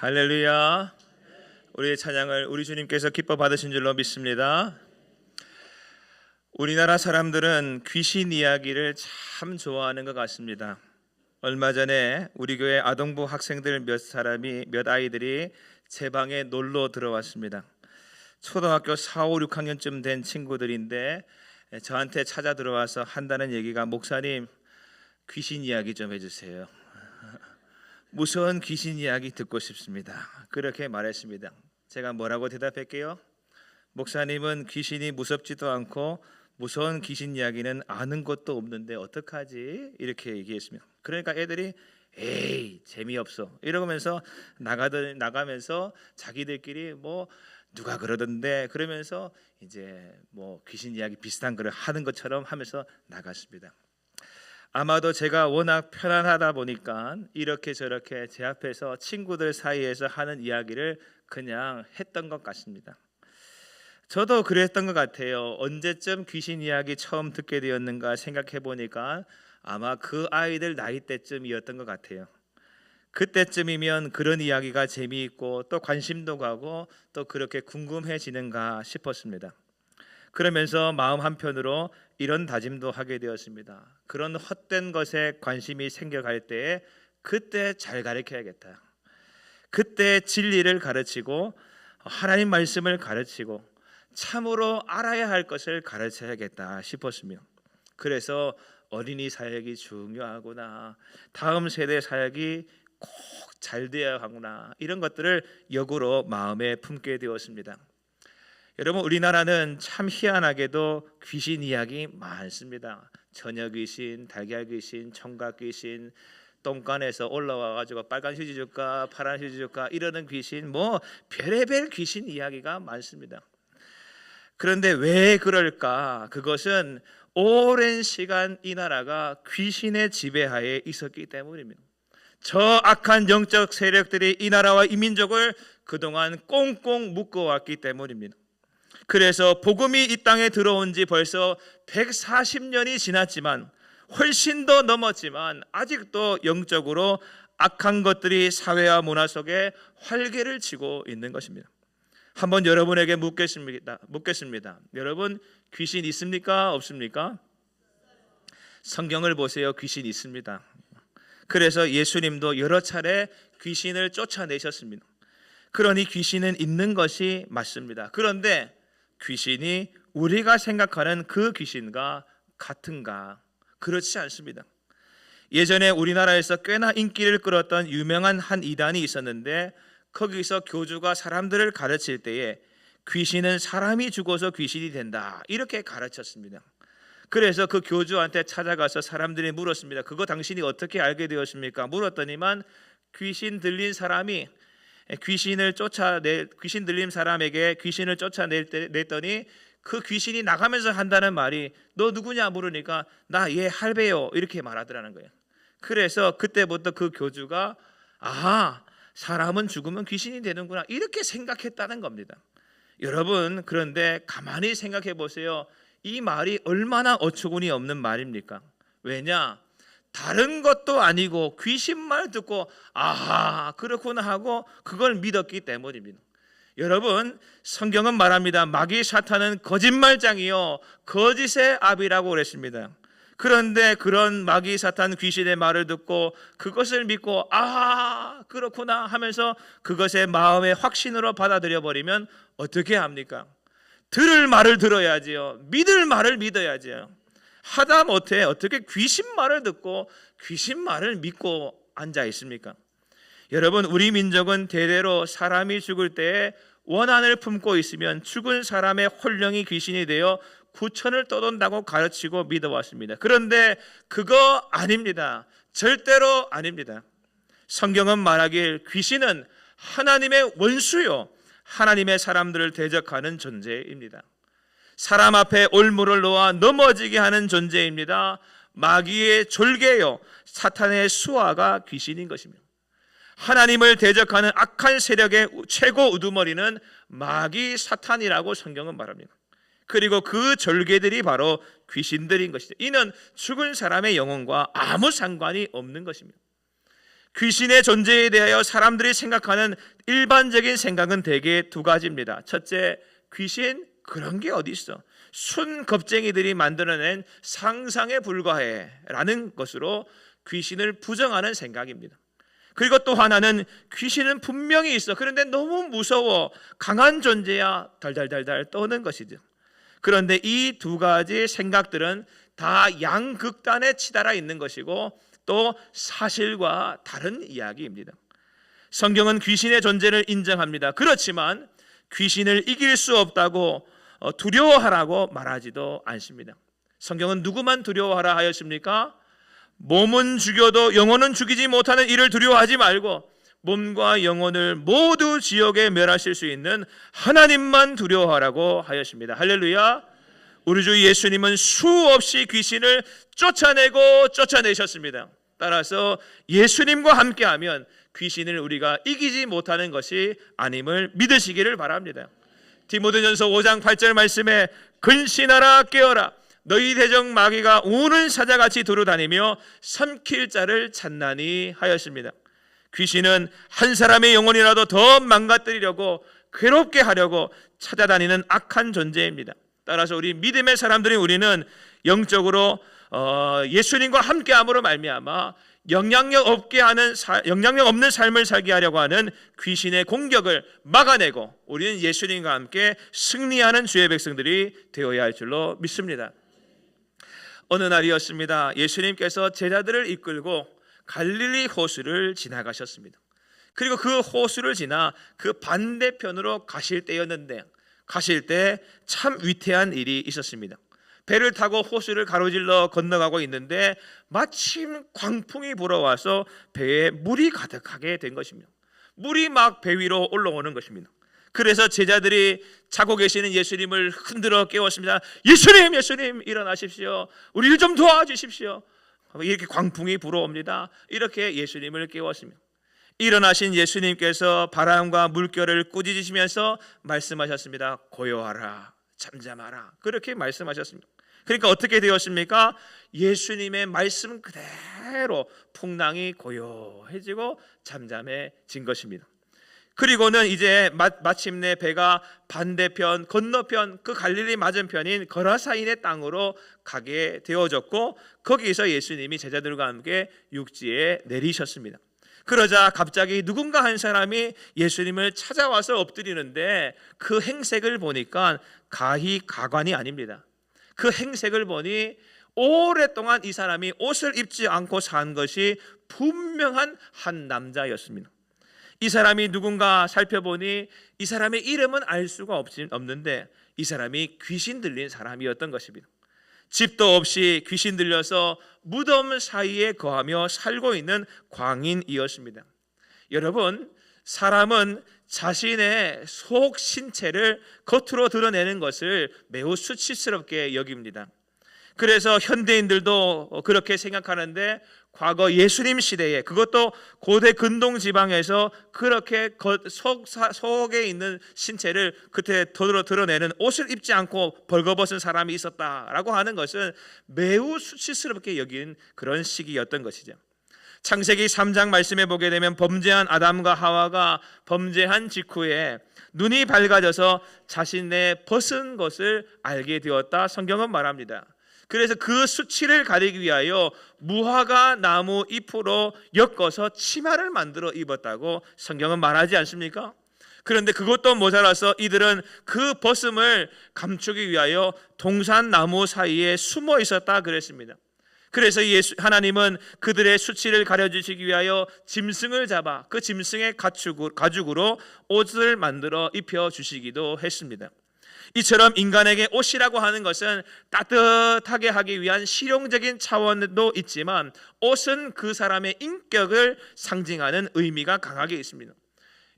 할렐루야. 우리의 찬양을 우리 주님께서 기뻐 받으신 줄로 믿습니다. 우리나라 사람들은 귀신 이야기를 참 좋아하는 것 같습니다. 얼마 전에 우리 교회 아동부 학생들 몇 아이들이 제 방에 놀러 들어왔습니다. 초등학교 4, 5, 6학년쯤 된 친구들인데 저한테 찾아 들어와서 한다는 얘기가, 목사님 귀신 이야기 좀 해주세요. 무서운 귀신 이야기 듣고 싶습니다. 그렇게 말했습니다. 제가 뭐라고 대답할게요? 목사님은 귀신이 무섭지도 않고 무서운 귀신 이야기는 아는 것도 없는데 어떡하지? 이렇게 얘기했습니다. 그러니까 애들이 에이 재미없어 이러면서 나가면서 자기들끼리 뭐 누가 그러던데 그러면서 이제 뭐 귀신 이야기 비슷한 걸 하는 것처럼 하면서 나갔습니다. 아마도 제가 워낙 편안하다 보니까 이렇게 저렇게 제 앞에서 친구들 사이에서 하는 이야기를 그냥 했던 것 같습니다. 저도 그랬던 것 같아요. 언제쯤 귀신 이야기 처음 듣게 되었는가 생각해 보니까 아마 그 아이들 나이 때쯤이었던 것 같아요. 그때쯤이면 그런 이야기가 재미있고 또 관심도 가고 또 그렇게 궁금해지는가 싶었습니다. 그러면서 마음 한편으로 이런 다짐도 하게 되었습니다. 그런 헛된 것에 관심이 생겨갈 때에 그때 잘 가르쳐야겠다. 그때 진리를 가르치고 하나님 말씀을 가르치고 참으로 알아야 할 것을 가르쳐야겠다 싶었으며, 그래서 어린이 사역이 중요하구나, 다음 세대 사역이 꼭 잘 되어야 하구나, 이런 것들을 역으로 마음에 품게 되었습니다. 여러분, 우리나라는 참 희한하게도 귀신 이야기 많습니다. 처녀 귀신, 달걀 귀신, 청각 귀신, 똥간에서 올라와가지고 빨간 휴지 줄까 파란 휴지 줄까 이러는 귀신, 뭐 별의별 귀신 이야기가 많습니다. 그런데 왜 그럴까? 그것은 오랜 시간 이 나라가 귀신의 지배하에 있었기 때문입니다. 저 악한 영적 세력들이 이 나라와 이 민족을 그동안 꽁꽁 묶어왔기 때문입니다. 그래서 복음이 이 땅에 들어온 지 벌써 140년이 지났지만, 훨씬 더 넘었지만 아직도 영적으로 악한 것들이 사회와 문화 속에 활개를 치고 있는 것입니다. 한번 여러분에게 묻겠습니다. 여러분, 귀신 있습니까? 없습니까? 성경을 보세요. 귀신 있습니다. 그래서 예수님도 여러 차례 귀신을 쫓아내셨습니다. 그러니 귀신은 있는 것이 맞습니다. 그런데 귀신이 우리가 생각하는 그 귀신과 같은가? 그렇지 않습니다. 예전에 우리나라에서 꽤나 인기를 끌었던 유명한 한 이단이 있었는데, 거기서 교주가 사람들을 가르칠 때에 귀신은 사람이 죽어서 귀신이 된다, 이렇게 가르쳤습니다. 그래서 그 교주한테 찾아가서 사람들이 물었습니다. 그거 당신이 어떻게 알게 되었습니까? 물었더니만 귀신 들린 사람이 귀신 들린 사람에게 귀신을 쫓아냈더니 그 귀신이 나가면서 한다는 말이, 너 누구냐 물으니까 나 얘 할배요, 이렇게 말하더라는 거예요. 그래서 그때부터 그 교주가 사람은 죽으면 귀신이 되는구나, 이렇게 생각했다는 겁니다. 여러분, 그런데 가만히 생각해 보세요. 이 말이 얼마나 어처구니 없는 말입니까? 왜냐? 다른 것도 아니고 귀신 말 듣고 그렇구나 하고 그걸 믿었기 때문입니다. 여러분, 성경은 말합니다. 마귀 사탄은 거짓말장이요 거짓의 아비라고 그랬습니다. 그런데 그런 마귀 사탄 귀신의 말을 듣고 그것을 믿고 그렇구나 하면서 그것의 마음의 확신으로 받아들여 버리면 어떻게 합니까? 들을 말을 들어야지요. 믿을 말을 믿어야지요. 하다못해 어떻게 귀신 말을 듣고 귀신 말을 믿고 앉아 있습니까? 여러분, 우리 민족은 대대로 사람이 죽을 때에 원한을 품고 있으면 죽은 사람의 혼령이 귀신이 되어 구천을 떠돈다고 가르치고 믿어왔습니다. 그런데 그거 아닙니다. 절대로 아닙니다. 성경은 말하길 귀신은 하나님의 원수요, 하나님의 사람들을 대적하는 존재입니다. 사람 앞에 올무를 놓아 넘어지게 하는 존재입니다. 마귀의 졸개요, 사탄의 수하가 귀신인 것입니다. 하나님을 대적하는 악한 세력의 최고 우두머리는 마귀 사탄이라고 성경은 말합니다. 그리고 그 졸개들이 바로 귀신들인 것이죠. 이는 죽은 사람의 영혼과 아무 상관이 없는 것입니다. 귀신의 존재에 대하여 사람들이 생각하는 일반적인 생각은 대개 두 가지입니다. 첫째, 귀신 그런 게 어디 있어? 순 겁쟁이들이 만들어낸 상상에 불과해 라는 것으로 귀신을 부정하는 생각입니다. 그리고 또 하나는 귀신은 분명히 있어. 그런데 너무 무서워. 강한 존재야. 달달달달 떠는 것이죠. 그런데 이 두 가지 생각들은 다 양극단에 치달아 있는 것이고 또 사실과 다른 이야기입니다. 성경은 귀신의 존재를 인정합니다. 그렇지만 귀신을 이길 수 없다고 두려워하라고 말하지도 않습니다. 성경은 누구만 두려워하라 하였습니까? 몸은 죽여도 영혼은 죽이지 못하는 이를 두려워하지 말고 몸과 영혼을 모두 지옥에 멸하실 수 있는 하나님만 두려워하라고 하였습니다. 할렐루야. 우리 주 예수님은 수없이 귀신을 쫓아내고 쫓아내셨습니다. 따라서 예수님과 함께하면 귀신을 우리가 이기지 못하는 것이 아님을 믿으시기를 바랍니다. 디모데전서 5장 8절 말씀에 근신하라 깨어라 너희 대적 마귀가 우는 사자같이 두루다니며 삼킬 자를 찾나니 하였습니다. 귀신은 한 사람의 영혼이라도 더 망가뜨리려고 괴롭게 하려고 찾아다니는 악한 존재입니다. 따라서 우리 믿음의 사람들인 우리는 영적으로 예수님과 함께함으로 말미암아 영향력 없는 삶을 살게 하려고 하는 귀신의 공격을 막아내고 우리는 예수님과 함께 승리하는 주의 백성들이 되어야 할 줄로 믿습니다. 어느 날이었습니다. 예수님께서 제자들을 이끌고 갈릴리 호수를 지나가셨습니다. 그리고 그 호수를 지나 그 반대편으로 가실 때였는데 가실 때 참 위태한 일이 있었습니다. 배를 타고 호수를 가로질러 건너가고 있는데 마침 광풍이 불어와서 배에 물이 가득하게 된 것입니다. 물이 막 배 위로 올라오는 것입니다. 그래서 제자들이 자고 계시는 예수님을 흔들어 깨웠습니다. 예수님, 예수님 일어나십시오. 우리를 좀 도와주십시오. 이렇게 광풍이 불어옵니다. 이렇게 예수님을 깨웠습니다. 일어나신 예수님께서 바람과 물결을 꾸짖으시면서 말씀하셨습니다. 고요하라, 잠잠하라. 그렇게 말씀하셨습니다. 그러니까 어떻게 되었습니까? 예수님의 말씀 그대로 풍랑이 고요해지고 잠잠해진 것입니다. 그리고는 이제 마침내 배가 반대편 건너편 그 갈릴리 맞은편인 거라사인의 땅으로 가게 되어졌고 거기서 예수님이 제자들과 함께 육지에 내리셨습니다. 그러자 갑자기 누군가 한 사람이 예수님을 찾아와서 엎드리는데 그 행색을 보니까 가히 가관이 아닙니다. 그 행색을 보니 오랫동안 이 사람이 옷을 입지 않고 산 것이 분명한 한 남자였습니다. 이 사람이 누군가 살펴보니 이 사람의 이름은 알 수가 없는데 이 사람이 귀신 들린 사람이었던 것입니다. 집도 없이 귀신 들려서 무덤 사이에 거하며 살고 있는 광인이었습니다. 여러분, 사람은 자신의 속 신체를 겉으로 드러내는 것을 매우 수치스럽게 여깁니다. 그래서 현대인들도 그렇게 생각하는데 과거 예수님 시대에 그것도 고대 근동 지방에서 그렇게 속에 있는 신체를 그때 드러내는 옷을 입지 않고 벌거벗은 사람이 있었다라고 하는 것은 매우 수치스럽게 여긴 그런 시기였던 것이죠. 창세기 3장 말씀에 보게 되면 범죄한 아담과 하와가 범죄한 직후에 눈이 밝아져서 자신의 벗은 것을 알게 되었다 성경은 말합니다. 그래서 그 수치를 가리기 위하여 무화과 나무 잎으로 엮어서 치마를 만들어 입었다고 성경은 말하지 않습니까? 그런데 그것도 모자라서 이들은 그 벗음을 감추기 위하여 동산나무 사이에 숨어 있었다 그랬습니다. 그래서 하나님은 그들의 수치를 가려주시기 위하여 짐승을 잡아 그 짐승의 가죽으로 옷을 만들어 입혀주시기도 했습니다. 이처럼 인간에게 옷이라고 하는 것은 따뜻하게 하기 위한 실용적인 차원도 있지만 옷은 그 사람의 인격을 상징하는 의미가 강하게 있습니다.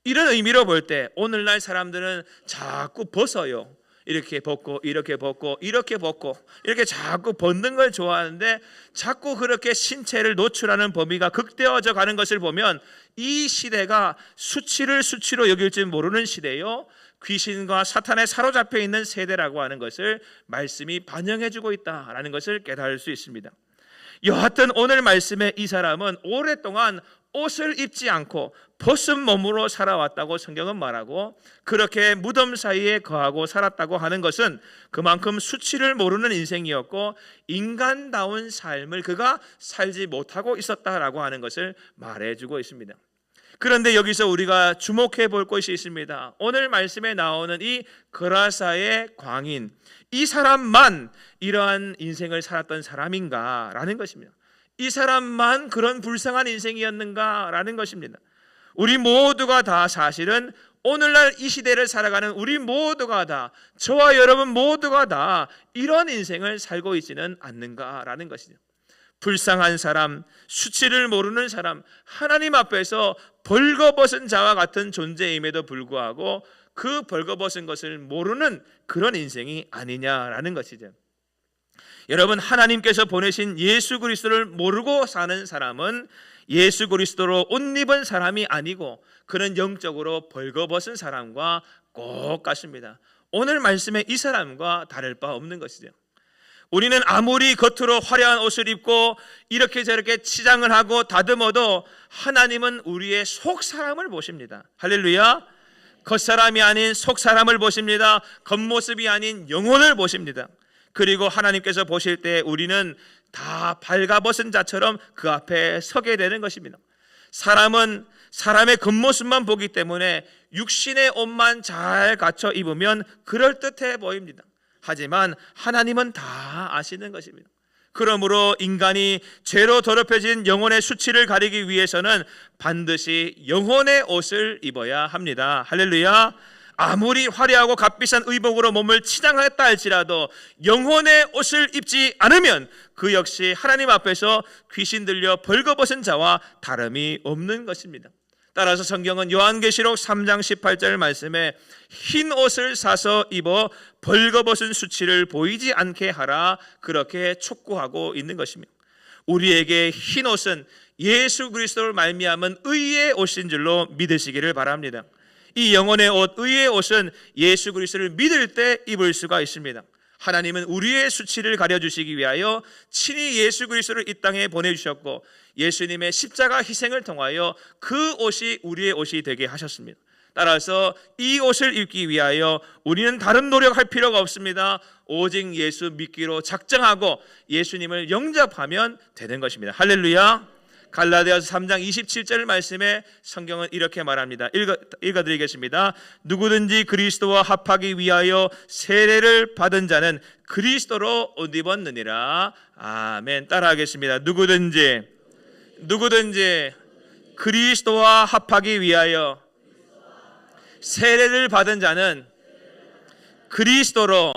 이런 의미로 볼 때 오늘날 사람들은 자꾸 벗어요. 이렇게 벗고 이렇게 벗고 이렇게 벗고 이렇게 자꾸 벗는 걸 좋아하는데 자꾸 그렇게 신체를 노출하는 범위가 극대화져 가는 것을 보면 이 시대가 수치를 수치로 여길 줄 모르는 시대요, 귀신과 사탄에 사로잡혀 있는 세대라고 하는 것을 말씀이 반영해주고 있다라는 것을 깨달을 수 있습니다. 여하튼 오늘 말씀에 이 사람은 오랫동안 옷을 입지 않고 벗은 몸으로 살아왔다고 성경은 말하고, 그렇게 무덤 사이에 거하고 살았다고 하는 것은 그만큼 수치를 모르는 인생이었고 인간다운 삶을 그가 살지 못하고 있었다라고 하는 것을 말해주고 있습니다. 그런데 여기서 우리가 주목해 볼 것이 있습니다. 오늘 말씀에 나오는 이 거라사의 광인, 이 사람만 이러한 인생을 살았던 사람인가라는 것입니다. 이 사람만 그런 불쌍한 인생이었는가라는 것입니다. 우리 모두가 다 사실은 오늘날 이 시대를 살아가는 우리 모두가 다, 저와 여러분 모두가 다 이런 인생을 살고 있지는 않는가라는 것이죠. 불쌍한 사람, 수치를 모르는 사람, 하나님 앞에서 벌거벗은 자와 같은 존재임에도 불구하고 그 벌거벗은 것을 모르는 그런 인생이 아니냐라는 것이죠. 여러분, 하나님께서 보내신 예수 그리스도를 모르고 사는 사람은 예수 그리스도로 옷 입은 사람이 아니고 그는 영적으로 벌거벗은 사람과 꼭 같습니다. 오늘 말씀에 이 사람과 다를 바 없는 것이죠. 우리는 아무리 겉으로 화려한 옷을 입고 이렇게 저렇게 치장을 하고 다듬어도 하나님은 우리의 속 사람을 보십니다. 할렐루야. 겉사람이 아닌 속 사람을 보십니다. 겉모습이 아닌 영혼을 보십니다. 그리고 하나님께서 보실 때 우리는 다 발가벗은 자처럼 그 앞에 서게 되는 것입니다. 사람은 사람의 겉모습만 보기 때문에 육신의 옷만 잘 갖춰 입으면 그럴듯해 보입니다. 하지만 하나님은 다 아시는 것입니다. 그러므로 인간이 죄로 더럽혀진 영혼의 수치를 가리기 위해서는 반드시 영혼의 옷을 입어야 합니다. 할렐루야. 아무리 화려하고 값비싼 의복으로 몸을 치장했다 할지라도 영혼의 옷을 입지 않으면 그 역시 하나님 앞에서 귀신 들려 벌거벗은 자와 다름이 없는 것입니다. 따라서 성경은 요한계시록 3장 18절 말씀에 흰 옷을 사서 입어 벌거벗은 수치를 보이지 않게 하라, 그렇게 촉구하고 있는 것입니다. 우리에게 흰 옷은 예수 그리스도를 말미암은 의의 옷인 줄로 믿으시기를 바랍니다. 이 영혼의 옷, 의의 옷은 예수 그리스도를 믿을 때 입을 수가 있습니다. 하나님은 우리의 수치를 가려주시기 위하여 친히 예수 그리스도를 이 땅에 보내주셨고 예수님의 십자가 희생을 통하여 그 옷이 우리의 옷이 되게 하셨습니다. 따라서 이 옷을 입기 위하여 우리는 다른 노력할 필요가 없습니다. 오직 예수 믿기로 작정하고 예수님을 영접하면 되는 것입니다. 할렐루야. 갈라디아서 3장 27절 말씀에 성경은 이렇게 말합니다. 읽어드리겠습니다. 누구든지 그리스도와 합하기 위하여 세례를 받은 자는 그리스도로 옷 입었느니라. 아멘. 따라하겠습니다. 누구든지 그리스도와 합하기 위하여 세례를 받은 자는 그리스도로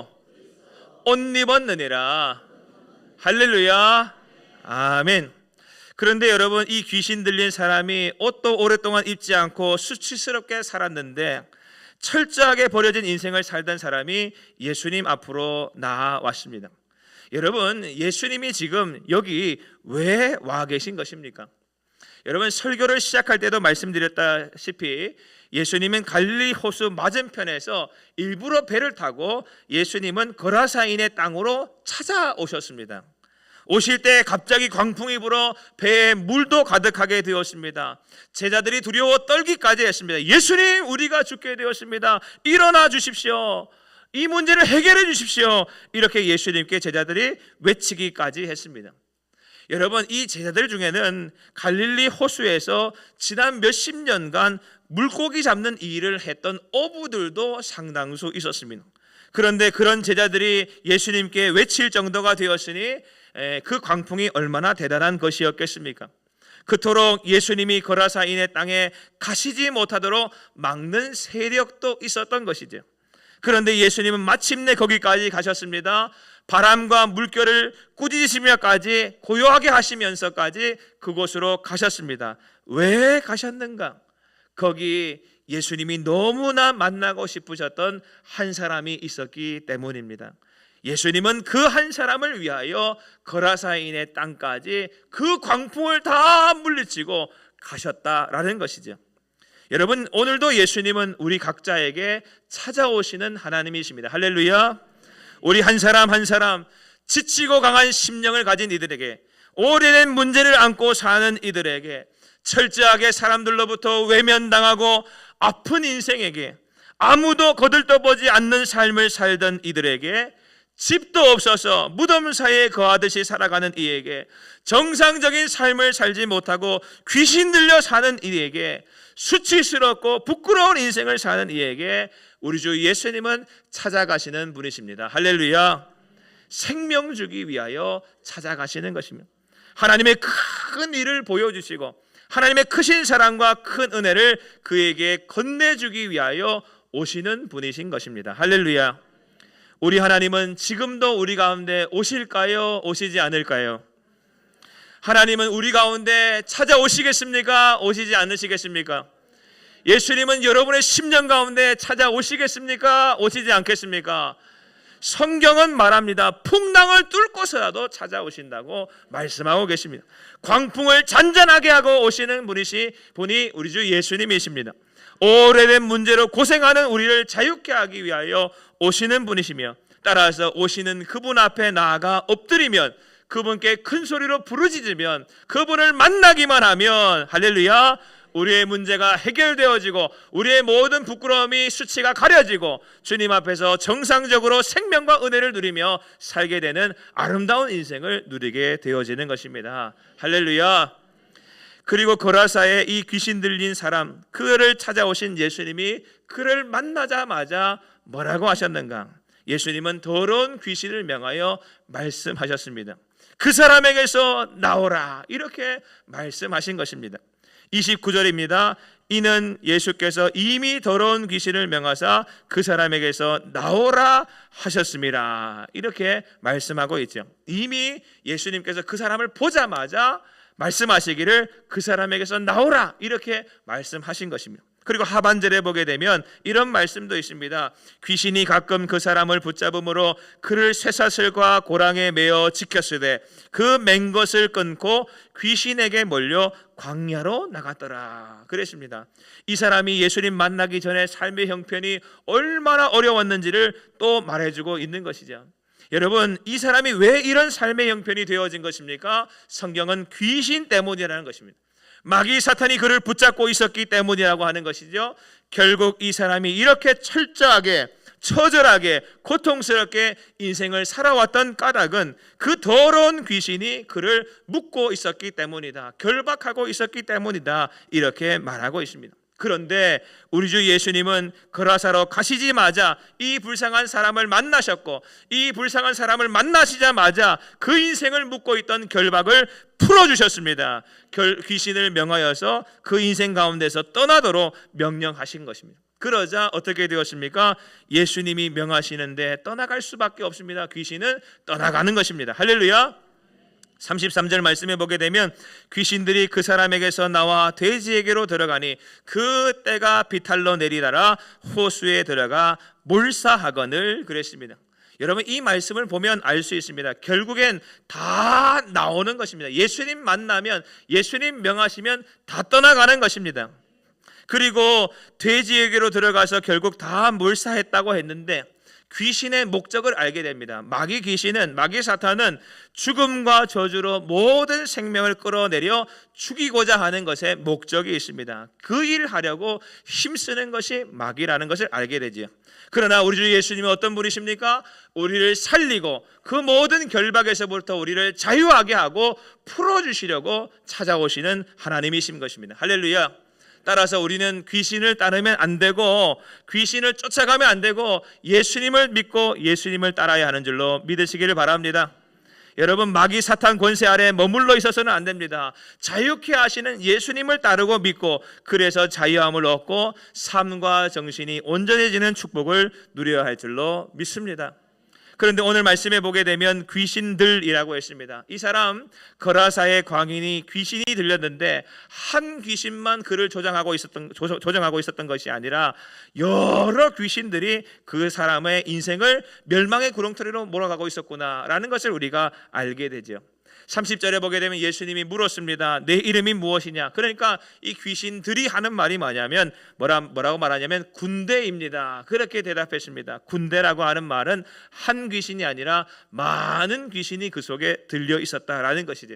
옷 입었느니라. 할렐루야. 아멘. 그런데 여러분, 이 귀신 들린 사람이 옷도 오랫동안 입지 않고 수치스럽게 살았는데 철저하게 버려진 인생을 살던 사람이 예수님 앞으로 나아왔습니다. 여러분, 예수님이 지금 여기 왜 와 계신 것입니까? 여러분, 설교를 시작할 때도 말씀드렸다시피 예수님은 갈릴리 호수 맞은편에서 일부러 배를 타고 예수님은 거라사인의 땅으로 찾아오셨습니다. 오실 때 갑자기 광풍이 불어 배에 물도 가득하게 되었습니다. 제자들이 두려워 떨기까지 했습니다. 예수님, 우리가 죽게 되었습니다. 일어나 주십시오. 이 문제를 해결해 주십시오. 이렇게 예수님께 제자들이 외치기까지 했습니다. 여러분, 이 제자들 중에는 갈릴리 호수에서 지난 몇십 년간 물고기 잡는 일을 했던 어부들도 상당수 있었습니다. 그런데 그런 제자들이 예수님께 외칠 정도가 되었으니 그 광풍이 얼마나 대단한 것이었겠습니까? 그토록 예수님이 거라사인의 땅에 가시지 못하도록 막는 세력도 있었던 것이죠. 그런데 예수님은 마침내 거기까지 가셨습니다. 바람과 물결을 꾸짖으시며까지 고요하게 하시면서까지 그곳으로 가셨습니다. 왜 가셨는가? 거기 예수님이 너무나 만나고 싶으셨던 한 사람이 있었기 때문입니다. 예수님은 그 한 사람을 위하여 거라사인의 땅까지 그 광풍을 다 물리치고 가셨다라는 것이죠. 여러분, 오늘도 예수님은 우리 각자에게 찾아오시는 하나님이십니다. 할렐루야. 우리 한 사람 한 사람 지치고 강한 심령을 가진 이들에게, 오래된 문제를 안고 사는 이들에게 철저하게 사람들로부터 외면당하고 아픈 인생에게, 아무도 거들떠보지 않는 삶을 살던 이들에게, 집도 없어서 무덤 사이에 거하듯이 살아가는 이에게, 정상적인 삶을 살지 못하고 귀신 들려 사는 이에게, 수치스럽고 부끄러운 인생을 사는 이에게 우리 주 예수님은 찾아가시는 분이십니다. 할렐루야. 생명 주기 위하여 찾아가시는 것입니다. 하나님의 큰 일을 보여주시고 하나님의 크신 사랑과 큰 은혜를 그에게 건네주기 위하여 오시는 분이신 것입니다. 할렐루야. 우리 하나님은 지금도 우리 가운데 오실까요? 오시지 않을까요? 하나님은 우리 가운데 찾아오시겠습니까? 오시지 않으시겠습니까? 예수님은 여러분의 심령 가운데 찾아오시겠습니까? 오시지 않겠습니까? 성경은 말합니다. 풍랑을 뚫고서라도 찾아오신다고 말씀하고 계십니다. 광풍을 잔잔하게 하고 오시는 분이 우리 주 예수님이십니다. 오래된 문제로 고생하는 우리를 자유케 하기 위하여 오시는 분이시며, 따라서 오시는 그분 앞에 나아가 엎드리면, 그분께 큰 소리로 부르짖으면, 그분을 만나기만 하면 할렐루야, 우리의 문제가 해결되어지고 우리의 모든 부끄러움이 수치가 가려지고 주님 앞에서 정상적으로 생명과 은혜를 누리며 살게 되는 아름다운 인생을 누리게 되어지는 것입니다. 할렐루야. 그리고 거라사에 이 귀신 들린 사람, 그를 찾아오신 예수님이 그를 만나자마자 뭐라고 하셨는가? 예수님은 더러운 귀신을 명하여 말씀하셨습니다. 그 사람에게서 나오라, 이렇게 말씀하신 것입니다. 29절입니다. 이는 예수께서 이미 더러운 귀신을 명하사 그 사람에게서 나오라 하셨습니다. 이렇게 말씀하고 있죠. 이미 예수님께서 그 사람을 보자마자 말씀하시기를 그 사람에게서 나오라, 이렇게 말씀하신 것입니다. 그리고 하반절에 보게 되면 이런 말씀도 있습니다. 귀신이 가끔 그 사람을 붙잡음으로 그를 쇠사슬과 고랑에 매어 지켰으되 그 맨 것을 끊고 귀신에게 몰려 광야로 나갔더라 그랬습니다. 이 사람이 예수님 만나기 전에 삶의 형편이 얼마나 어려웠는지를 또 말해주고 있는 것이죠. 여러분, 이 사람이 왜 이런 삶의 형편이 되어진 것입니까? 성경은 귀신 때문이라는 것입니다. 마귀 사탄이 그를 붙잡고 있었기 때문이라고 하는 것이죠. 결국 이 사람이 이렇게 철저하게, 처절하게, 고통스럽게 인생을 살아왔던 까닭은 그 더러운 귀신이 그를 묶고 있었기 때문이다, 결박하고 있었기 때문이다, 이렇게 말하고 있습니다. 그런데 우리 주 예수님은 거라사로 가시자마자 이 불쌍한 사람을 만나셨고, 이 불쌍한 사람을 만나시자마자 그 인생을 묶고 있던 결박을 풀어주셨습니다. 귀신을 명하여서 그 인생 가운데서 떠나도록 명령하신 것입니다. 그러자 어떻게 되었습니까? 예수님이 명하시는데 떠나갈 수밖에 없습니다. 귀신은 떠나가는 것입니다. 할렐루야. 33절 말씀에 보게 되면 귀신들이 그 사람에게서 나와 돼지에게로 들어가니 그 때가 비탈로 내리다라 호수에 들어가 몰사하거늘 그랬습니다. 여러분, 이 말씀을 보면 알 수 있습니다. 결국엔 다 나오는 것입니다. 예수님 만나면, 예수님 명하시면 다 떠나가는 것입니다. 그리고 돼지에게로 들어가서 결국 다 몰사했다고 했는데 귀신의 목적을 알게 됩니다. 마귀 귀신은, 마귀 사탄은 죽음과 저주로 모든 생명을 끌어내려 죽이고자 하는 것에 목적이 있습니다. 그 일을 하려고 힘쓰는 것이 마귀라는 것을 알게 되지요. 그러나 우리 주 예수님은 어떤 분이십니까? 우리를 살리고 그 모든 결박에서부터 우리를 자유하게 하고 풀어주시려고 찾아오시는 하나님이신 것입니다. 할렐루야. 따라서 우리는 귀신을 따르면 안 되고 귀신을 쫓아가면 안 되고 예수님을 믿고 예수님을 따라야 하는 줄로 믿으시기를 바랍니다. 여러분, 마귀 사탄 권세 아래 머물러 있어서는 안 됩니다. 자유케 하시는 예수님을 따르고 믿고, 그래서 자유함을 얻고 삶과 정신이 온전해지는 축복을 누려야 할 줄로 믿습니다. 그런데 오늘 말씀에 보게 되면 귀신들이라고 했습니다. 이 사람 거라사의 광인이 귀신이 들렸는데 한 귀신만 그를 조장하고 있었던 것이 아니라 여러 귀신들이 그 사람의 인생을 멸망의 구렁텅이로 몰아가고 있었구나라는 것을 우리가 알게 되죠. 30절에 보게 되면 예수님이 물었습니다. 내 이름이 무엇이냐? 그러니까 이 귀신들이 하는 말이 뭐라고 말하냐면 군대입니다. 그렇게 대답했습니다. 군대라고 하는 말은 한 귀신이 아니라 많은 귀신이 그 속에 들려 있었다라는 것이죠.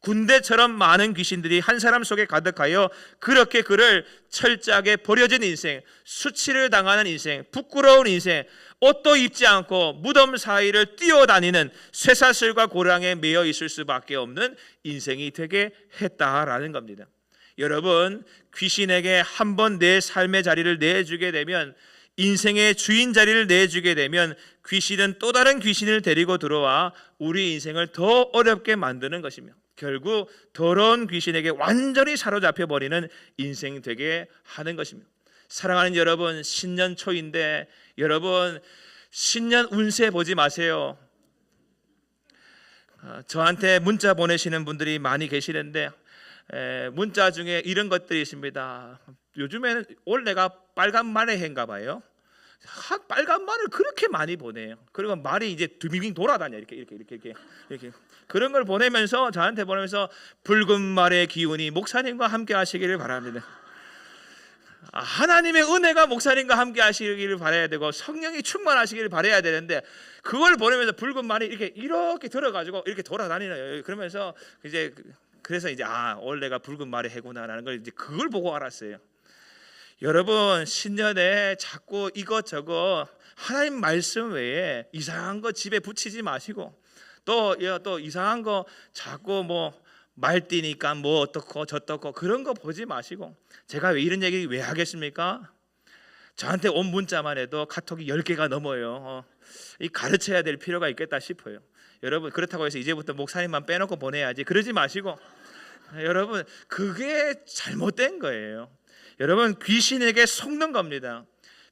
군대처럼 많은 귀신들이 한 사람 속에 가득하여 그렇게 그를 철저하게 버려진 인생, 수치를 당하는 인생, 부끄러운 인생, 옷도 입지 않고 무덤 사이를 뛰어다니는 쇠사슬과 고랑에 매여 있을 수밖에 없는 인생이 되게 했다라는 겁니다. 여러분, 귀신에게 한번 내 삶의 자리를 내주게 되면, 인생의 주인 자리를 내주게 되면 귀신은 또 다른 귀신을 데리고 들어와 우리 인생을 더 어렵게 만드는 것이며 결국 더러운 귀신에게 완전히 사로잡혀 버리는 인생 되게 하는 것입니다. 사랑하는 여러분, 신년 초인데 여러분 신년 운세 보지 마세요. 저한테 문자 보내시는 분들이 많이 계시는데 문자 중에 이런 것들이 있습니다. 요즘에는 올해가 빨간 말의 해인가 봐요. 빨간 말을 그렇게 많이 보내요. 그리고 말이 이제 두빙빙 돌아다녀 이렇게 그런 걸 보내면서 저한테 보내면서 붉은 말의 기운이 목사님과 함께 하시기를 바랍니다. 하나님의 은혜가 목사님과 함께 하시기를 바라야 되고 성령이 충만하시기를 바라야 되는데 그걸 보내면서 붉은 말이 이렇게 들어가지고 이렇게 돌아다니는 그러면서 이제 그래서 이제 원래가 붉은 말의 해구나라는 걸 이제 그걸 보고 알았어요. 여러분 신년에 자꾸 이것저것 하나님 말씀 외에 이상한 거 집에 붙이지 마시고 또 이상한 거 자꾸 뭐 말띠니까 뭐 어떻고 저떻고 그런 거 보지 마시고 제가 왜 이런 얘기 왜 하겠습니까? 저한테 온 문자만 해도 카톡이 10개가 넘어요. 이 가르쳐야 될 필요가 있겠다 싶어요. 여러분 그렇다고 해서 이제부터 목사님만 빼놓고 보내야지 그러지 마시고 여러분 그게 잘못된 거예요. 여러분 귀신에게 속는 겁니다.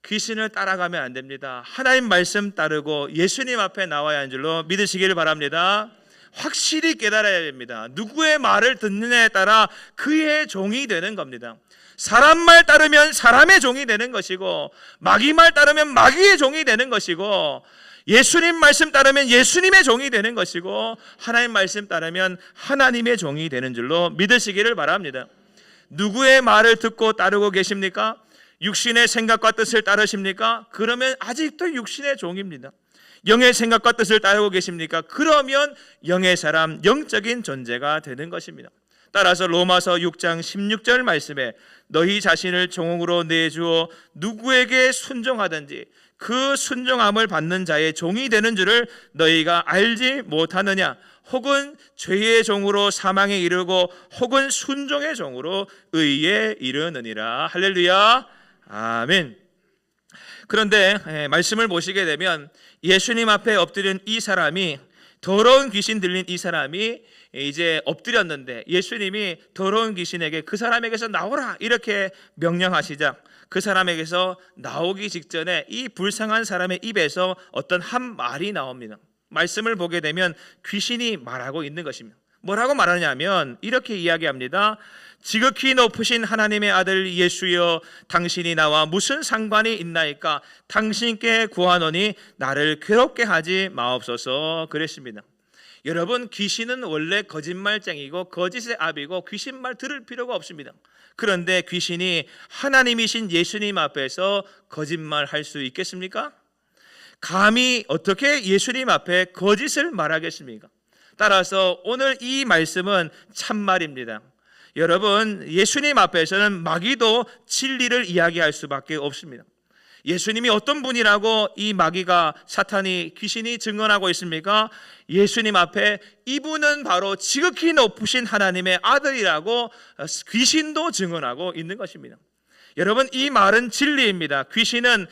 귀신을 따라가면 안 됩니다. 하나님 말씀 따르고 예수님 앞에 나와야 하는 줄로 믿으시기를 바랍니다. 확실히 깨달아야 됩니다. 누구의 말을 듣느냐에 따라 그의 종이 되는 겁니다. 사람 말 따르면 사람의 종이 되는 것이고 마귀 말 따르면 마귀의 종이 되는 것이고 예수님 말씀 따르면 예수님의 종이 되는 것이고 하나님 말씀 따르면 하나님의 종이 되는 줄로 믿으시기를 바랍니다. 누구의 말을 듣고 따르고 계십니까? 육신의 생각과 뜻을 따르십니까? 그러면 아직도 육신의 종입니다. 영의 생각과 뜻을 따르고 계십니까? 그러면 영의 사람, 영적인 존재가 되는 것입니다. 따라서 로마서 6장 16절 말씀에 너희 자신을 종으로 내주어 누구에게 순종하든지 그 순종함을 받는 자의 종이 되는 줄을 너희가 알지 못하느냐? 혹은 죄의 종으로 사망에 이르고 혹은 순종의 종으로 의에 이르느니라. 할렐루야. 아멘. 그런데 말씀을 보시게 되면 예수님 앞에 엎드린 이 사람이 더러운 귀신 들린 이 사람이 이제 엎드렸는데 예수님이 더러운 귀신에게 그 사람에게서 나오라 이렇게 명령하시자 그 사람에게서 나오기 직전에 이 불쌍한 사람의 입에서 어떤 한 말이 나옵니다. 말씀을 보게 되면 귀신이 말하고 있는 것입니다. 뭐라고 말하냐면 이렇게 이야기합니다. 지극히 높으신 하나님의 아들 예수여 당신이 나와 무슨 상관이 있나이까? 당신께 구하노니 나를 괴롭게 하지 마옵소서 그랬습니다. 여러분 귀신은 원래 거짓말쟁이고 거짓의 압이고 귀신 말 들을 필요가 없습니다. 그런데 귀신이 하나님이신 예수님 앞에서 거짓말할 수 있겠습니까? 감히 어떻게 예수님 앞에 거짓을 말하겠습니까? 따라서 오늘 이 말씀은 참말입니다. 여러분 예수님 앞에서는 마귀도 진리를 이야기할 수밖에 없습니다. 예수님이 어떤 분이라고 이 마귀가 사탄이 귀신이 증언하고 있습니까? 예수님 앞에 이분은 바로 지극히 높으신 하나님의 아들이라고 귀신도 증언하고 있는 것입니다. 여러분 이 말은 진리입니다. 귀신은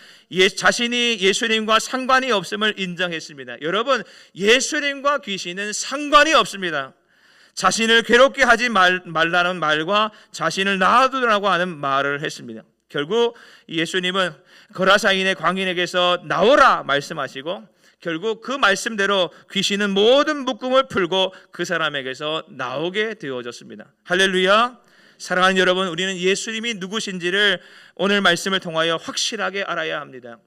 자신이 예수님과 상관이 없음을 인정했습니다. 여러분 예수님과 귀신은 상관이 없습니다. 자신을 괴롭게 하지 말라는 말과 자신을 놔두라고 하는 말을 했습니다. 결국 예수님은 거라사인의 광인에게서 나오라 말씀하시고 결국 그 말씀대로 귀신은 모든 묶음을 풀고 그 사람에게서 나오게 되어졌습니다. 할렐루야. 사랑하는 여러분, 우리는 예수님이 누구신지를 오늘 말씀을 통하여 확실하게 알아야 합니다.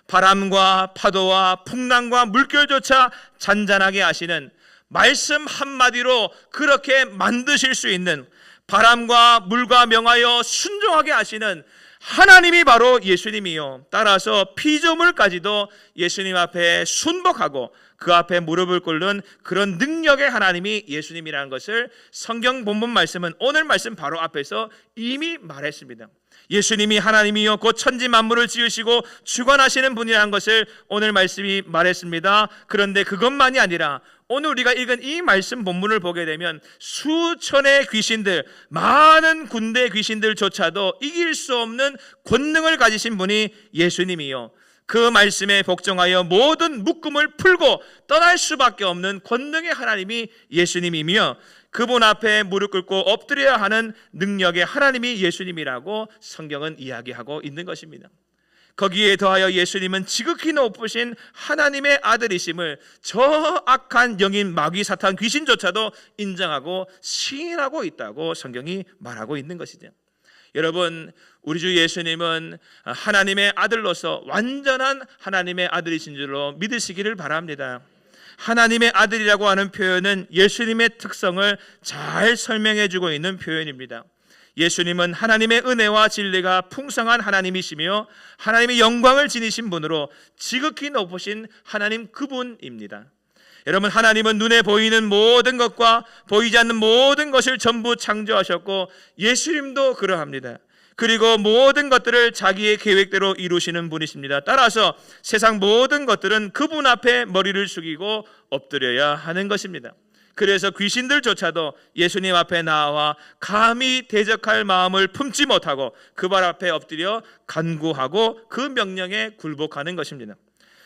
바람과 파도와 풍랑과 물결조차 잔잔하게 하시는 말씀 한마디로 그렇게 만드실 수 있는 바람과 물과 명하여 순종하게 하시는 하나님이 바로 예수님이요, 따라서 피조물까지도 예수님 앞에 순복하고 그 앞에 무릎을 꿇는 그런 능력의 하나님이 예수님이라는 것을 성경 본문 말씀은 오늘 말씀 바로 앞에서 이미 말했습니다. 예수님이 하나님이요 곧 천지 만물을 지으시고 주관하시는 분이라는 것을 오늘 말씀이 말했습니다. 그런데 그것만이 아니라 오늘 우리가 읽은 이 말씀 본문을 보게 되면 수천의 귀신들, 많은 군대 귀신들조차도 이길 수 없는 권능을 가지신 분이 예수님이요, 그 말씀에 복종하여 모든 묶음을 풀고 떠날 수밖에 없는 권능의 하나님이 예수님이며, 그분 앞에 무릎 꿇고 엎드려야 하는 능력의 하나님이 예수님이라고 성경은 이야기하고 있는 것입니다. 거기에 더하여 예수님은 지극히 높으신 하나님의 아들이심을 저 악한 영인 마귀 사탄 귀신조차도 인정하고 시인하고 있다고 성경이 말하고 있는 것이죠. 여러분, 우리 주 예수님은 하나님의 아들로서 완전한 하나님의 아들이신 줄로 믿으시기를 바랍니다. 하나님의 아들이라고 하는 표현은 예수님의 특성을 잘 설명해 주고 있는 표현입니다. 예수님은 하나님의 은혜와 진리가 풍성한 하나님이시며 하나님의 영광을 지니신 분으로 지극히 높으신 하나님 그분입니다. 여러분, 하나님은 눈에 보이는 모든 것과 보이지 않는 모든 것을 전부 창조하셨고 예수님도 그러합니다. 그리고 모든 것들을 자기의 계획대로 이루시는 분이십니다. 따라서 세상 모든 것들은 그분 앞에 머리를 숙이고 엎드려야 하는 것입니다. 그래서 귀신들조차도 예수님 앞에 나와 감히 대적할 마음을 품지 못하고 그 발 앞에 엎드려 간구하고 그 명령에 굴복하는 것입니다.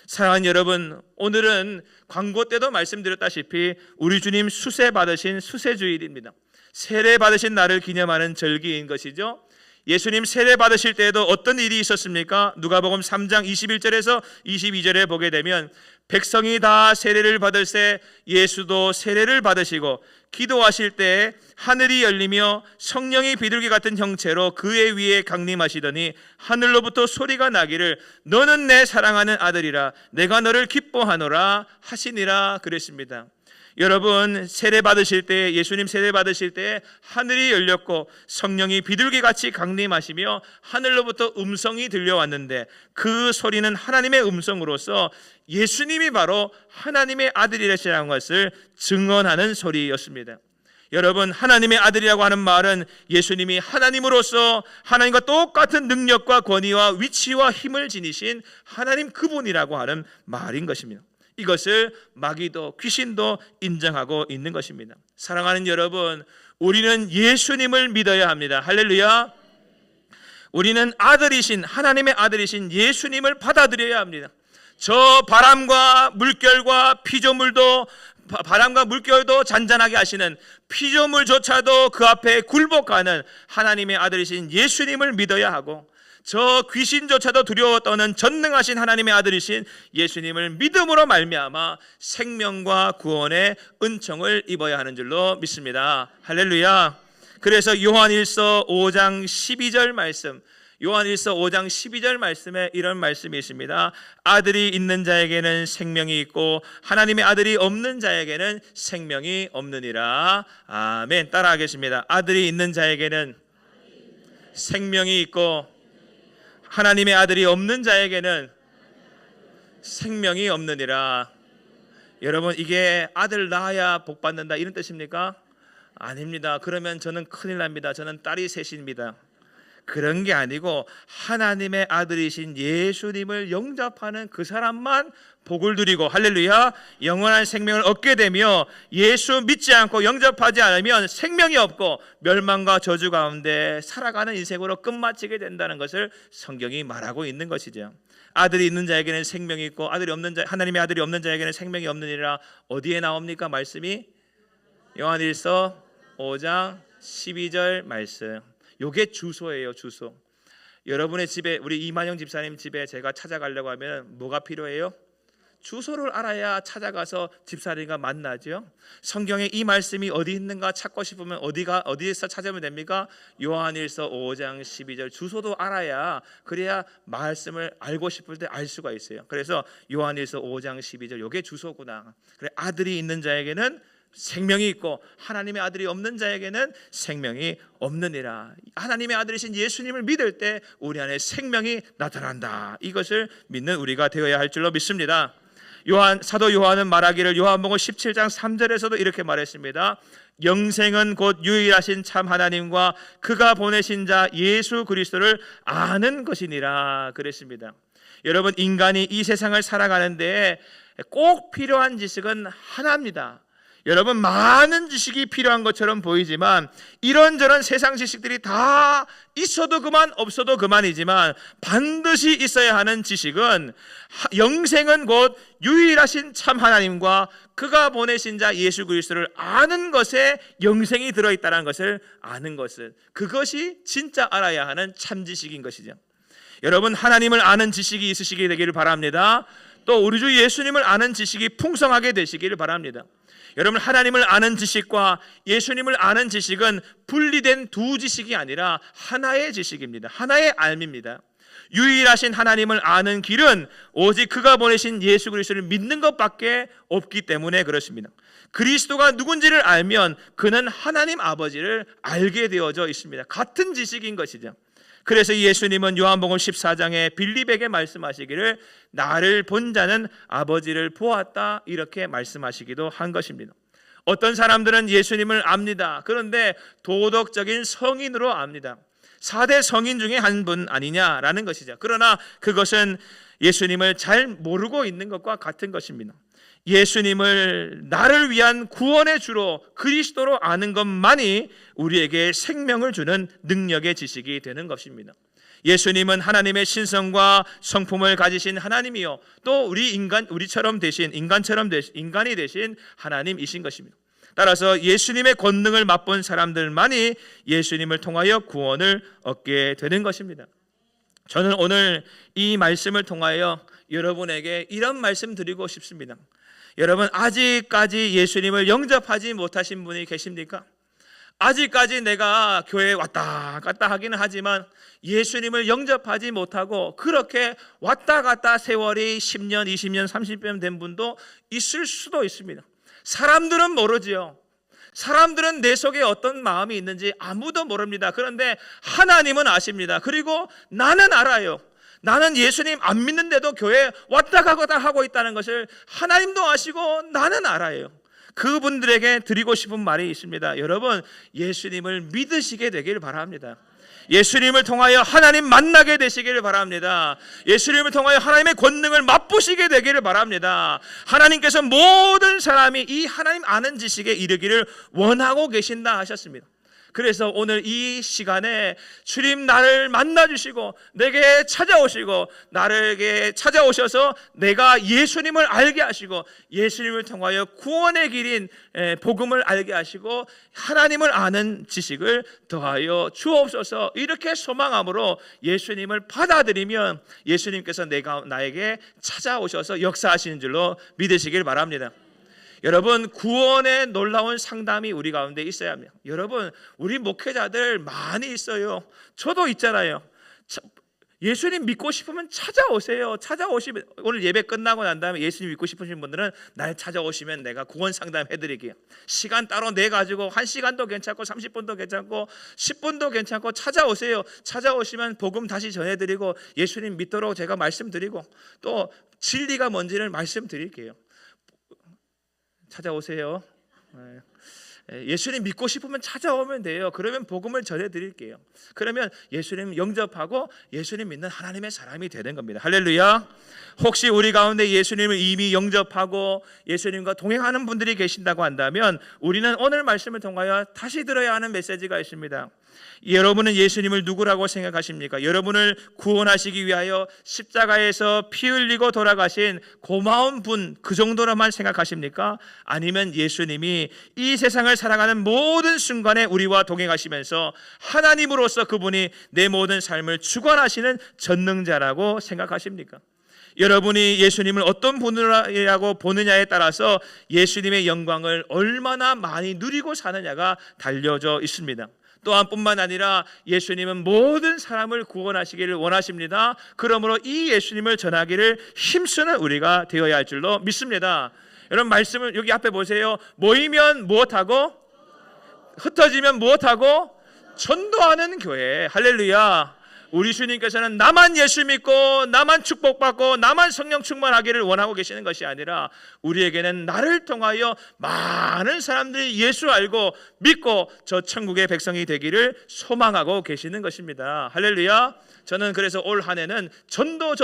사랑하는 여러분, 오늘은 광고 때도 말씀드렸다시피 우리 주님 수세 받으신 수세주일입니다. 세례 받으신 날을 기념하는 절기인 것이죠. 예수님 세례 받으실 때에도 어떤 일이 있었습니까? 누가복음 3장 21절에서 22절에 보게 되면 백성이 다 세례를 받을 때 예수도 세례를 받으시고 기도하실 때 하늘이 열리며 성령이 비둘기 같은 형체로 그의 위에 강림하시더니 하늘로부터 소리가 나기를 너는 내 사랑하는 아들이라 내가 너를 기뻐하노라 하시니라 그랬습니다. 여러분, 세례 받으실 때, 예수님 세례 받으실 때 하늘이 열렸고 성령이 비둘기같이 강림하시며 하늘로부터 음성이 들려왔는데 그 소리는 하나님의 음성으로서 예수님이 바로 하나님의 아들이라는 것을 증언하는 소리였습니다. 여러분, 하나님의 아들이라고 하는 말은 예수님이 하나님으로서 하나님과 똑같은 능력과 권위와 위치와 힘을 지니신 하나님 그분이라고 하는 말인 것입니다. 이것을 마귀도 귀신도 인정하고 있는 것입니다. 사랑하는 여러분, 우리는 예수님을 믿어야 합니다. 할렐루야. 우리는 아들이신 하나님의 아들이신 예수님을 받아들여야 합니다. 저 바람과 물결과 피조물도 바람과 물결도 잔잔하게 하시는 피조물조차도 그 앞에 굴복하는 하나님의 아들이신 예수님을 믿어야 하고 저 귀신조차도 두려워 떠는 전능하신 하나님의 아들이신 예수님을 믿음으로 말미암아 생명과 구원의 은총을 입어야 하는 줄로 믿습니다. 할렐루야. 그래서 요한일서 5장 12절 말씀, 요한일서 5장 12절 말씀에 이런 말씀이 있습니다. 아들이 있는 자에게는 생명이 있고 하나님의 아들이 없는 자에게는 생명이 없느니라. 아멘. 따라하겠습니다. 아들이 있는 자에게는 생명이 있고 하나님의 아들이 없는 자에게는 생명이 없느니라. 여러분, 이게 아들 낳아야 복 받는다 이런 뜻입니까? 아닙니다. 그러면 저는 큰일 납니다. 저는 딸이 셋입니다. 그런 게 아니고 하나님의 아들이신 예수님을 영접하는 그 사람만 복을 누리고 할렐루야 영원한 생명을 얻게 되며 예수 믿지 않고 영접하지 않으면 생명이 없고 멸망과 저주 가운데 살아가는 인생으로 끝마치게 된다는 것을 성경이 말하고 있는 것이죠. 아들이 있는 자에게는 생명이 있고 아들이 없는 자, 하나님의 아들이 없는 자에게는 생명이 없느니라. 어디에 나옵니까? 말씀이 요한일서 5장 12절 말씀. 요게 주소예요. 주소. 여러분의 집에, 우리 이만영 집사님 집에 제가 찾아가려고 하면 뭐가 필요해요? 주소를 알아야 찾아가서 집사님과 만나죠. 성경에 이 말씀이 어디 있는가 찾고 싶으면 어디에서 찾으면 됩니까? 요한일서 5장 12절 주소도 알아야, 그래야 말씀을 알고 싶을 때 알 수가 있어요. 그래서 요한일서 5장 12절 요게 주소구나. 그래, 아들이 있는 자에게는 생명이 있고 하나님의 아들이 없는 자에게는 생명이 없느니라. 하나님의 아들이신 예수님을 믿을 때 우리 안에 생명이 나타난다. 이것을 믿는 우리가 되어야 할 줄로 믿습니다. 사도 요한은 말하기를 요한복음 17장 3절에서도 이렇게 말했습니다. 영생은 곧 유일하신 참 하나님과 그가 보내신 자 예수 그리스도를 아는 것이니라 그랬습니다. 여러분, 인간이 이 세상을 살아가는데 꼭 필요한 지식은 하나입니다. 여러분, 많은 지식이 필요한 것처럼 보이지만 이런저런 세상 지식들이 다 있어도 그만 없어도 그만이지만 반드시 있어야 하는 지식은 영생은 곧 유일하신 참 하나님과 그가 보내신 자 예수 그리스도를 아는 것에 영생이 들어있다는 것을 아는 것은 그것이 진짜 알아야 하는 참 지식인 것이죠. 여러분, 하나님을 아는 지식이 있으시게 되기를 바랍니다. 또 우리 주 예수님을 아는 지식이 풍성하게 되시기를 바랍니다. 여러분, 하나님을 아는 지식과 예수님을 아는 지식은 분리된 두 지식이 아니라 하나의 지식입니다. 하나의 알미입니다. 유일하신 하나님을 아는 길은 오직 그가 보내신 예수 그리스도를 믿는 것밖에 없기 때문에 그렇습니다. 그리스도가 누군지를 알면 그는 하나님 아버지를 알게 되어져 있습니다. 같은 지식인 것이죠. 그래서 예수님은 요한복음 14장에 빌립에게 말씀하시기를 나를 본 자는 아버지를 보았다 이렇게 말씀하시기도 한 것입니다. 어떤 사람들은 예수님을 압니다. 그런데 도덕적인 성인으로 압니다. 4대 성인 중에 한 분 아니냐라는 것이죠. 그러나 그것은 예수님을 잘 모르고 있는 것과 같은 것입니다. 예수님을 나를 위한 구원의 주로 그리스도로 아는 것만이 우리에게 생명을 주는 능력의 지식이 되는 것입니다. 예수님은 하나님의 신성과 성품을 가지신 하나님이요 또 우리처럼 되신 인간이 되신 하나님이신 것입니다. 따라서 예수님의 권능을 맛본 사람들만이 예수님을 통하여 구원을 얻게 되는 것입니다. 저는 오늘 이 말씀을 통하여 여러분에게 이런 말씀 드리고 싶습니다. 여러분, 아직까지 예수님을 영접하지 못하신 분이 계십니까? 아직까지 내가 교회에 왔다 갔다 하기는 하지만 예수님을 영접하지 못하고 그렇게 왔다 갔다 세월이 10년, 20년, 30년 된 분도 있을 수도 있습니다. 사람들은 모르지요. 사람들은 내 속에 어떤 마음이 있는지 아무도 모릅니다. 그런데 하나님은 아십니다. 그리고 나는 알아요. 나는 예수님 안 믿는데도 교회에 왔다 가다 하고 있다는 것을 하나님도 아시고 나는 알아요. 그분들에게 드리고 싶은 말이 있습니다. 여러분, 예수님을 믿으시게 되길 바랍니다. 예수님을 통하여 하나님 만나게 되시기를 바랍니다. 예수님을 통하여 하나님의 권능을 맛보시게 되기를 바랍니다. 하나님께서 모든 사람이 이 하나님 아는 지식에 이르기를 원하고 계신다 하셨습니다. 그래서 오늘 이 시간에 주님 나를 만나주시고 내게 찾아오시고 나에게 찾아오셔서 내가 예수님을 알게 하시고 예수님을 통하여 구원의 길인 복음을 알게 하시고 하나님을 아는 지식을 더하여 주옵소서. 이렇게 소망함으로 예수님을 받아들이면 예수님께서 나에게 찾아오셔서 역사하시는 줄로 믿으시길 바랍니다. 여러분, 구원의 놀라운 상담이 우리 가운데 있어야 합니다. 여러분, 우리 목회자들 많이 있어요. 저도 있잖아요. 예수님 믿고 싶으면 찾아오세요. 찾아오시면 오늘 예배 끝나고 난 다음에 예수님 믿고 싶으신 분들은 날 찾아오시면 내가 구원 상담 해드릴게요. 시간 따로 내가지고 1시간도 괜찮고 30분도 괜찮고 10분도 괜찮고 찾아오세요. 찾아오시면 복음 다시 전해드리고 예수님 믿도록 제가 말씀드리고 또 진리가 뭔지를 말씀드릴게요. 찾아오세요. 예수님 믿고 싶으면 찾아오면 돼요. 그러면 복음을 전해드릴게요. 그러면 예수님 영접하고 예수님 믿는 하나님의 사람이 되는 겁니다. 할렐루야. 혹시 우리 가운데 예수님을 이미 영접하고 예수님과 동행하는 분들이 계신다고 한다면 우리는 오늘 말씀을 통하여 다시 들어야 하는 메시지가 있습니다. 여러분은 예수님을 누구라고 생각하십니까? 여러분을 구원하시기 위하여 십자가에서 피 흘리고 돌아가신 고마운 분, 그 정도로만 생각하십니까? 아니면 예수님이 이 세상을 살아가는 모든 순간에 우리와 동행하시면서 하나님으로서 그분이 내 모든 삶을 주관하시는 전능자라고 생각하십니까? 여러분이 예수님을 어떤 분이라고 보느냐에 따라서 예수님의 영광을 얼마나 많이 누리고 사느냐가 달려져 있습니다. 또한 뿐만 아니라 예수님은 모든 사람을 구원하시기를 원하십니다. 그러므로 이 예수님을 전하기를 힘쓰는 우리가 되어야 할 줄로 믿습니다. 여러분 말씀을 여기 앞에 보세요. 모이면 무엇하고? 흩어지면 무엇하고? 전도하는 교회. 할렐루야. 우리 주님께서는 나만 예수 믿고 나만 축복받고 나만 성령 충만하기를 원하고 계시는 것이 아니라 우리에게는 나를 통하여 많은 사람들이 예수 알고 믿고 저 천국의 백성이 되기를 소망하고 계시는 것입니다. 할렐루야. 저는 그래서 올 한 해는 전도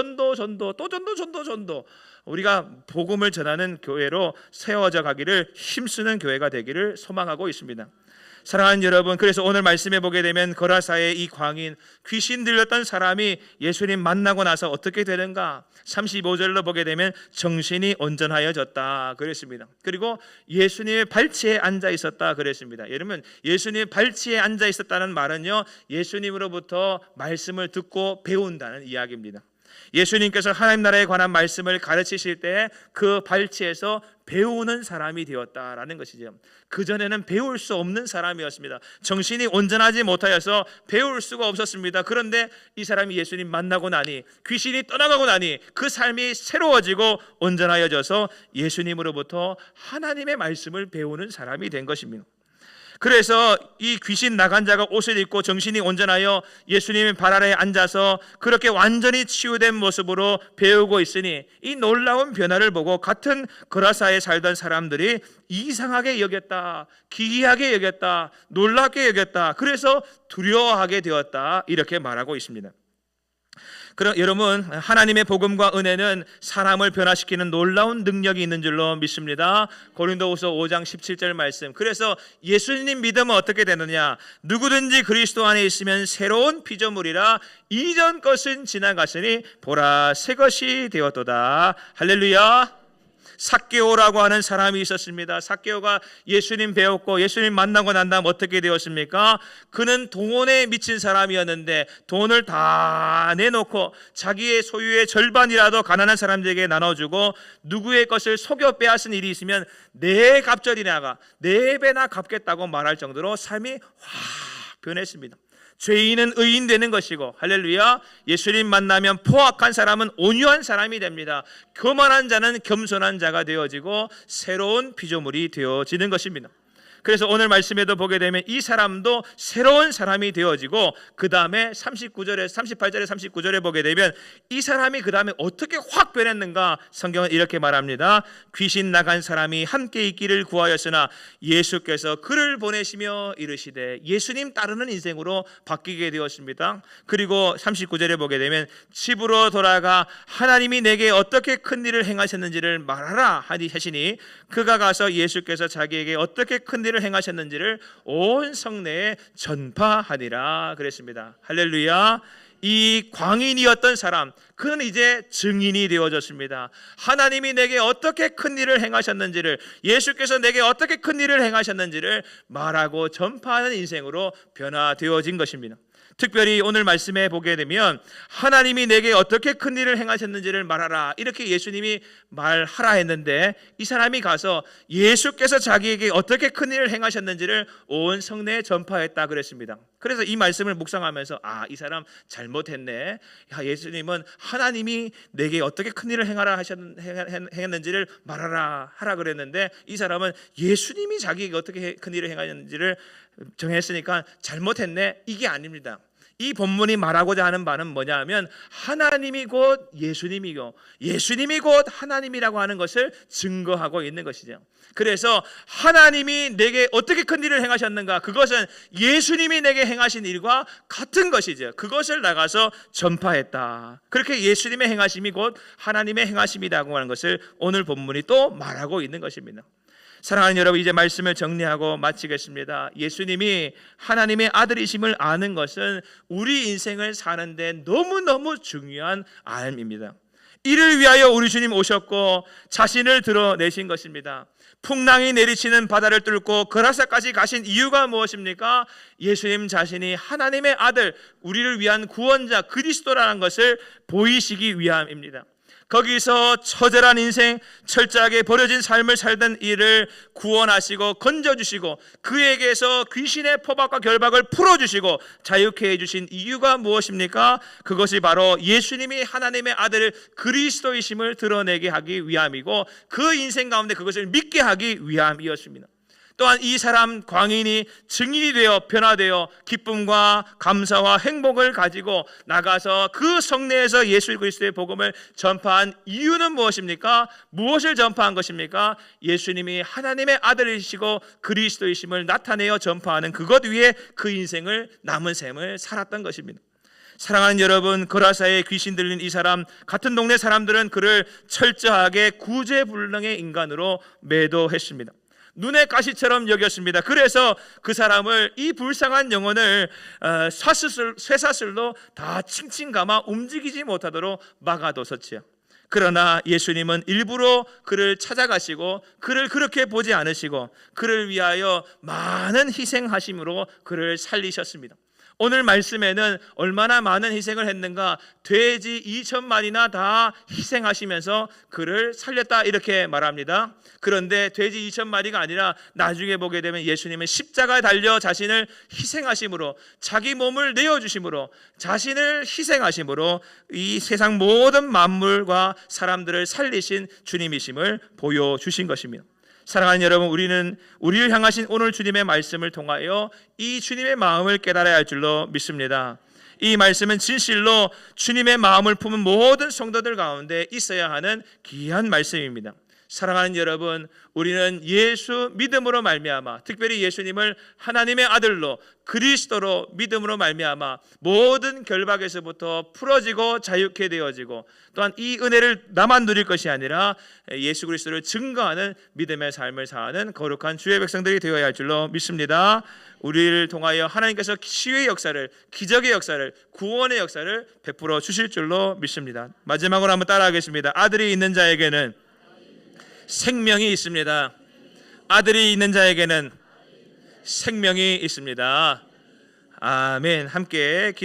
우리가 복음을 전하는 교회로 세워져 가기를 힘쓰는 교회가 되기를 소망하고 있습니다. 사랑하는 여러분, 그래서 오늘 말씀해 보게 되면 거라사의 이 광인, 귀신 들렸던 사람이 예수님 만나고 나서 어떻게 되는가? 35절로 보게 되면 정신이 온전하여졌다 그랬습니다. 그리고 예수님의 발치에 앉아 있었다 그랬습니다. 여러분, 예수님의 발치에 앉아 있었다는 말은요, 예수님으로부터 말씀을 듣고 배운다는 이야기입니다. 예수님께서 하나님 나라에 관한 말씀을 가르치실 때 그 발치에서 배우는 사람이 되었다라는 것이죠. 그전에는 배울 수 없는 사람이었습니다. 정신이 온전하지 못하여서 배울 수가 없었습니다. 그런데 이 사람이 예수님 만나고 나니, 귀신이 떠나가고 나니 그 삶이 새로워지고 온전하여져서 예수님으로부터 하나님의 말씀을 배우는 사람이 된 것입니다. 그래서 이 귀신 나간 자가 옷을 입고 정신이 온전하여 예수님의 발 아래에 앉아서 그렇게 완전히 치유된 모습으로 배우고 있으니 이 놀라운 변화를 보고 같은 거라사에 살던 사람들이 이상하게 여겼다, 기이하게 여겼다, 놀랍게 여겼다, 그래서 두려워하게 되었다, 이렇게 말하고 있습니다. 그럼 여러분, 하나님의 복음과 은혜는 사람을 변화시키는 놀라운 능력이 있는 줄로 믿습니다. 고린도후서 5장 17절 말씀. 그래서 예수님 믿으면 어떻게 되느냐? 누구든지 그리스도 안에 있으면 새로운 피조물이라, 이전 것은 지나갔으니 보라 새 것이 되었도다. 할렐루야. 삭개오라고 하는 사람이 있었습니다. 삭개오가 예수님 배웠고 예수님 만나고 난 다음 어떻게 되었습니까? 그는 돈에 미친 사람이었는데 돈을 다 내놓고 자기의 소유의 절반이라도 가난한 사람들에게 나눠주고 누구의 것을 속여 빼앗은 일이 있으면 네 갑절이나가, 네 배나 갚겠다고 말할 정도로 삶이 확 변했습니다. 죄인은 의인 되는 것이고, 할렐루야, 예수님 만나면 포악한 사람은 온유한 사람이 됩니다. 교만한 자는 겸손한 자가 되어지고 새로운 피조물이 되어지는 것입니다. 그래서 오늘 말씀에도 보게 되면 이 사람도 새로운 사람이 되어지고, 그 다음에 38절에 39절에 보게 되면 이 사람이 그 다음에 어떻게 확 변했는가? 성경은 이렇게 말합니다. 귀신 나간 사람이 함께 있기를 구하였으나 예수께서 그를 보내시며 이르시되, 예수님 따르는 인생으로 바뀌게 되었습니다. 그리고 39절에 보게 되면 집으로 돌아가 하나님이 내게 어떻게 큰 일을 행하셨는지를 말하라 하시니 그가 가서 예수께서 자기에게 어떻게 큰 일을 행하셨는지를 온 성내에 전파하니라 그랬습니다. 할렐루야. 이 광인이었던 사람, 그는 이제 증인이 되어졌습니다. 하나님이 내게 어떻게 큰 일을 행하셨는지를, 예수께서 내게 어떻게 큰 일을 행하셨는지를 말하고 전파하는 인생으로 변화되어진 것입니다. 특별히 오늘 말씀에 보게 되면 하나님이 내게 어떻게 큰 일을 행하셨는지를 말하라, 이렇게 예수님이 말하라 했는데 이 사람이 가서 예수께서 자기에게 어떻게 큰 일을 행하셨는지를 온 성내에 전파했다 그랬습니다. 그래서 이 말씀을 묵상하면서 이 사람 잘못했네. 예수님은 하나님이 내게 어떻게 큰 일을 행했는지를 말하라 하라 그랬는데 이 사람은 예수님이 자기에게 어떻게 큰 일을 행하셨는지를 정했으니까 잘못했네, 이게 아닙니다. 이 본문이 말하고자 하는 바는 뭐냐 하면 하나님이 곧 예수님이고 예수님이 곧 하나님이라고 하는 것을 증거하고 있는 것이죠. 그래서 하나님이 내게 어떻게 큰 일을 행하셨는가, 그것은 예수님이 내게 행하신 일과 같은 것이죠. 그것을 나가서 전파했다. 그렇게 예수님의 행하심이 곧 하나님의 행하심이라고 하는 것을 오늘 본문이 또 말하고 있는 것입니다. 사랑하는 여러분, 이제 말씀을 정리하고 마치겠습니다. 예수님이 하나님의 아들이심을 아는 것은 우리 인생을 사는데 너무너무 중요한 알입니다. 이를 위하여 우리 주님 오셨고 자신을 드러내신 것입니다. 풍랑이 내리치는 바다를 뚫고 거라사까지 가신 이유가 무엇입니까? 예수님 자신이 하나님의 아들, 우리를 위한 구원자 그리스도라는 것을 보이시기 위함입니다. 거기서 처절한 인생, 철저하게 버려진 삶을 살던 이를 구원하시고 건져주시고 그에게서 귀신의 포박과 결박을 풀어주시고 자유케 해주신 이유가 무엇입니까? 그것이 바로 예수님이 하나님의 아들 그리스도이심을 드러내게 하기 위함이고 그 인생 가운데 그것을 믿게 하기 위함이었습니다. 또한 이 사람 광인이 증인이 되어 변화되어 기쁨과 감사와 행복을 가지고 나가서 그 성내에서 예수 그리스도의 복음을 전파한 이유는 무엇입니까? 무엇을 전파한 것입니까? 예수님이 하나님의 아들이시고 그리스도이심을 나타내어 전파하는 그것 위에 그 인생을 남은 삶을 살았던 것입니다. 사랑하는 여러분, 거라사에 귀신 들린 이 사람, 같은 동네 사람들은 그를 철저하게 구제불능의 인간으로 매도했습니다. 눈의 가시처럼 여겼습니다. 그래서 그 사람을, 이 불쌍한 영혼을 쇠사슬로 다 칭칭 감아 움직이지 못하도록 막아뒀었지요. 그러나 예수님은 일부러 그를 찾아가시고 그를 그렇게 보지 않으시고 그를 위하여 많은 희생하심으로 그를 살리셨습니다. 오늘 말씀에는 얼마나 많은 희생을 했는가, 돼지 2천마리나 다 희생하시면서 그를 살렸다 이렇게 말합니다. 그런데 돼지 2천마리가 아니라 나중에 보게 되면 예수님은 십자가에 달려 자신을 희생하심으로, 자기 몸을 내어주심으로, 자신을 희생하심으로 이 세상 모든 만물과 사람들을 살리신 주님이심을 보여주신 것입니다. 사랑하는 여러분, 우리는 우리를 향하신 오늘 주님의 말씀을 통하여 이 주님의 마음을 깨달아야 할 줄로 믿습니다. 이 말씀은 진실로 주님의 마음을 품은 모든 성도들 가운데 있어야 하는 귀한 말씀입니다. 사랑하는 여러분, 우리는 예수 믿음으로 말미암아, 특별히 예수님을 하나님의 아들로 그리스도로 믿음으로 말미암아 모든 결박에서부터 풀어지고 자유케 되어지고, 또한 이 은혜를 나만 누릴 것이 아니라 예수 그리스도를 증거하는 믿음의 삶을 사는 거룩한 주의 백성들이 되어야 할 줄로 믿습니다. 우리를 통하여 하나님께서 치유의 역사를, 기적의 역사를, 구원의 역사를 베풀어 주실 줄로 믿습니다. 마지막으로 한번 따라하겠습니다. 아들이 있는 자에게는 생명이 있습니다. 아들이 있는 자에게는 생명이 있습니다. 아멘. 함께 기도